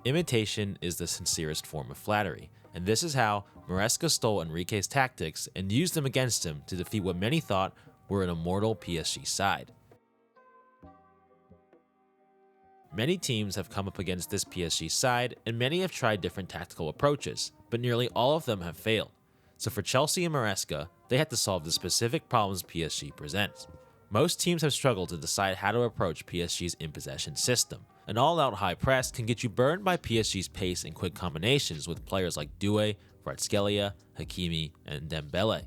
Imitation is the sincerest form of flattery, and this is how Maresca stole Enrique's tactics and used them against him to defeat what many thought were an immortal PSG side. Many teams have come up against this PSG side, and many have tried different tactical approaches, but nearly all of them have failed. So for Chelsea and Maresca, they had to solve the specific problems PSG presents. Most teams have struggled to decide how to approach PSG's in-possession system. An all-out high press can get you burned by PSG's pace and quick combinations with players like Doué, Kvaratskhelia, Hakimi, and Dembele.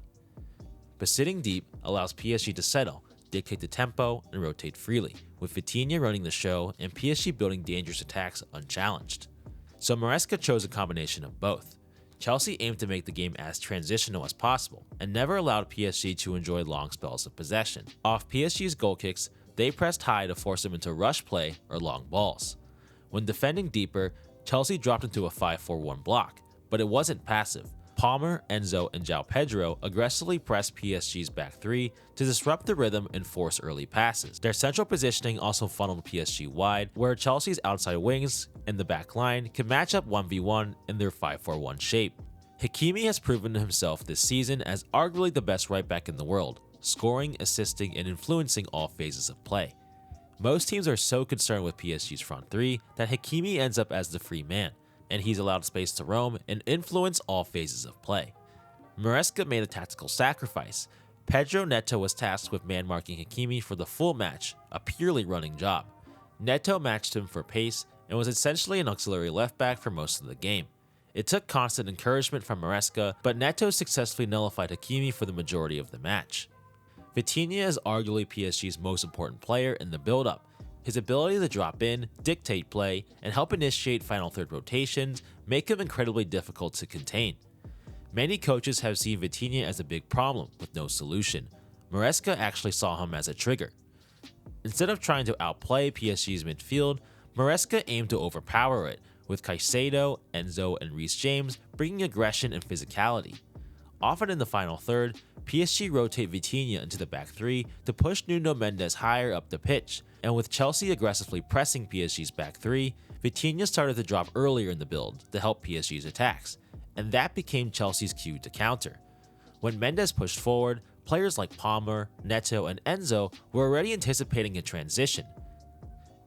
But sitting deep allows PSG to settle, dictate the tempo, and rotate freely, with Vitinha running the show and PSG building dangerous attacks unchallenged. So Maresca chose a combination of both. Chelsea aimed to make the game as transitional as possible, and never allowed PSG to enjoy long spells of possession. Off PSG's goal kicks, they pressed high to force them into rush play or long balls. When defending deeper, Chelsea dropped into a 5-4-1 block, but it wasn't passive. Palmer, Enzo, and João Pedro aggressively pressed PSG's back three to disrupt the rhythm and force early passes. Their central positioning also funneled PSG wide, where Chelsea's outside wings and the back line could match up 1v1 in their 5-4-1 shape. Hakimi has proven himself this season as arguably the best right back in the world, scoring, assisting, and influencing all phases of play. Most teams are so concerned with PSG's front three that Hakimi ends up as the free man, and he's allowed space to roam and influence all phases of play. Maresca made a tactical sacrifice. Pedro Neto was tasked with man-marking Hakimi for the full match, a purely running job. Neto matched him for pace and was essentially an auxiliary left-back for most of the game. It took constant encouragement from Maresca, but Neto successfully nullified Hakimi for the majority of the match. Vitinha is arguably PSG's most important player in the build-up. His ability to drop in, dictate play, and help initiate final third rotations make him incredibly difficult to contain. Many coaches have seen Vitinha as a big problem with no solution. Maresca actually saw him as a trigger. Instead of trying to outplay PSG's midfield, Maresca aimed to overpower it, with Caicedo, Enzo, and Reece James bringing aggression and physicality. Often in the final third, PSG rotate Vitinha into the back three to push Nuno Mendes higher up the pitch, and with Chelsea aggressively pressing PSG's back three, Vitinha started to drop earlier in the build to help PSG's attacks, and that became Chelsea's cue to counter. When Mendes pushed forward, players like Palmer, Neto, and Enzo were already anticipating a transition.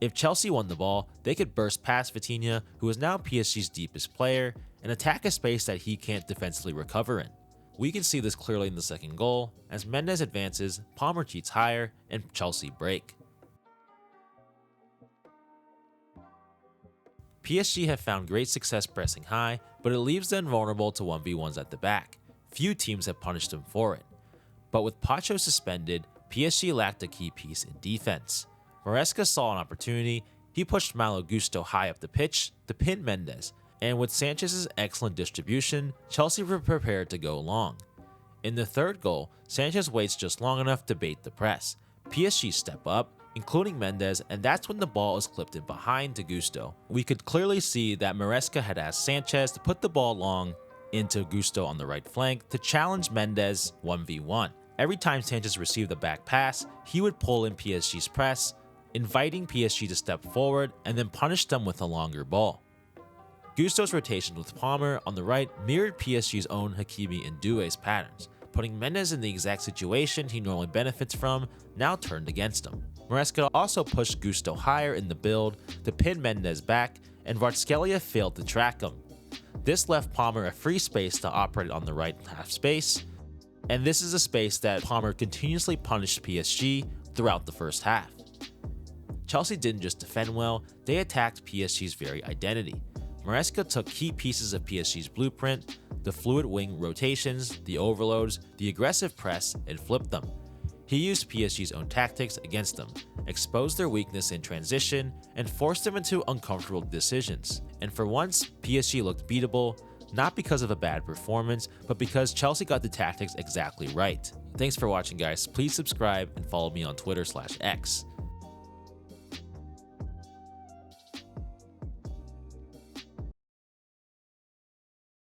If Chelsea won the ball, they could burst past Vitinha, who is now PSG's deepest player, and attack a space that he can't defensively recover in. We can see this clearly in the second goal. As Mendes advances, Palmer cheats higher, and Chelsea break. PSG have found great success pressing high, but it leaves them vulnerable to 1v1s at the back. Few teams have punished them for it. But with Pacho suspended, PSG lacked a key piece in defense. Maresca saw an opportunity. He pushed Malo Gusto high up the pitch to pin Mendes, and with Sanchez's excellent distribution, Chelsea were prepared to go long. In the third goal, Sanchez waits just long enough to bait the press. PSG step up, including Mendes, and that's when the ball is clipped in behind to Gusto. We could clearly see that Maresca had asked Sanchez to put the ball long into Gusto on the right flank to challenge Mendes 1v1. Every time Sanchez received the back pass, he would pull in PSG's press, inviting PSG to step forward and then punish them with a longer ball. Gusto's rotation with Palmer on the right mirrored PSG's own Hakimi and Doué's patterns, putting Mendes in the exact situation he normally benefits from, now turned against him. Maresca also pushed Gusto higher in the build to pin Mendes back, and Kvaratskhelia failed to track him. This left Palmer a free space to operate on the right half space, and this is a space that Palmer continuously punished PSG throughout the first half. Chelsea didn't just defend well, they attacked PSG's very identity. Maresca took key pieces of PSG's blueprint, the fluid wing rotations, the overloads, the aggressive press, and flipped them. He used PSG's own tactics against them, exposed their weakness in transition, and forced them into uncomfortable decisions. And for once, PSG looked beatable, not because of a bad performance, but because Chelsea got the tactics exactly right. Thanks for watching, guys. Please subscribe and follow me on Twitter/X.